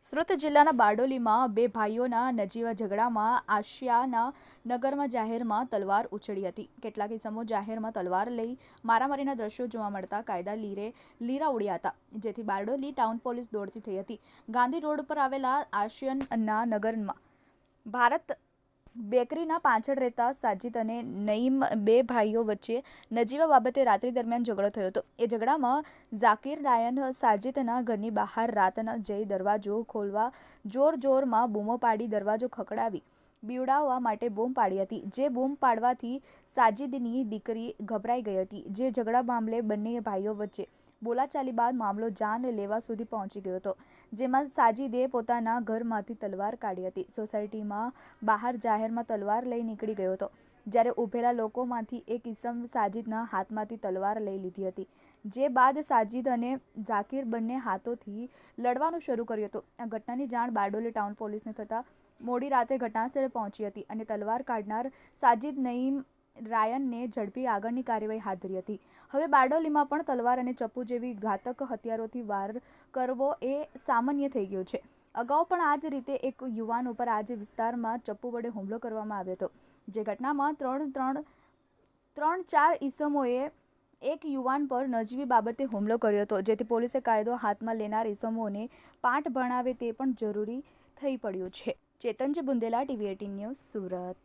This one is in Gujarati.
સુરત જિલ્લાના બારડોલીમાં બે ભાઈઓના નજીવા ઝઘડામાં આશિયાના નગરમાં જાહેરમાં તલવાર ઉછળી હતી. કેટલાક ઇસમો જાહેરમાં તલવાર લઈ મારામારીના દ્રશ્યો જોવા મળતા કાયદા લીરા ઉડ્યા હતા, જેથી બારડોલી ટાઉન પોલીસ દોડતી થઈ હતી. ગાંધી રોડ પર આવેલા આશિયાના નગરમાં ભારત બેકરીના પાછળ રહેતા સાજિદ અને નઈમ બે ભાઈઓ વચ્ચે નજીવા બાબતે રાત્રિ દરમિયાન ઝઘડો થયો હતો. એ ઝઘડામાં ઝાકીર રાયન સાજિદના ઘરની બહાર રાતના જઈ દરવાજો ખોલવા જોરમાં બૂમો પાડી દરવાજો ખખડાવી બીવડાવવા માટે બૂમ પાડી હતી. જે બૂમ પાડવાથી સાજિદની દીકરી ગભરાઈ ગઈ હતી. જે ઝઘડા મામલે બંને ભાઈઓ વચ્ચે બોલાચાલી બાદ મામલો જાન લેવા સુધી પહોંચી ગયો હતો, જેમાં સાજિદે પોતાના ઘરમાંથી તલવાર કાઢી હતી. સોસાયટીમાં બહાર જાહેરમાં તલવાર લઈ નીકળી ગયો હતો, જ્યારે ઊભેલા લોકોમાંથી એક ઇસમ સાજિદના હાથમાંથી તલવાર લઈ લીધી હતી. જે બાદ સાજિદ અને ઝાકીર બંને હાથોથી લડવાનું શરૂ કર્યું હતું. આ ઘટનાની જાણ બારડોલી ટાઉન પોલીસને થતાં મોડી રાતે ઘટનાસ્થળે પહોંચી હતી અને તલવાર કાઢનાર સાજિદ નઈમ રાયનને ઝડપી આગળની કાર્યવાહી હાથ ધરી હતી. હવે બારડોલીમાં પણ તલવાર અને ચપ્પુ જેવી ઘાતક હથિયારોથી વાર કરવો એ સામાન્ય થઈ ગયું છે. અગાઉ પણ આ જ રીતે એક યુવાન ઉપર આ જ વિસ્તારમાં ચપ્પુ વડે હુમલો કરવામાં આવ્યો હતો. જે ઘટનામાં ત્રણ ચાર ઈસમોએ એક યુવાન પર નજીવી બાબતે હુમલો કર્યો હતો, જેથી પોલીસે કાયદો હાથમાં લેનાર ઈસમોને પાઠ ભણાવે તે પણ જરૂરી થઈ પડ્યું છે. ચેતનજી બુંદેલા, TV18 ન્યૂઝ, સુરત.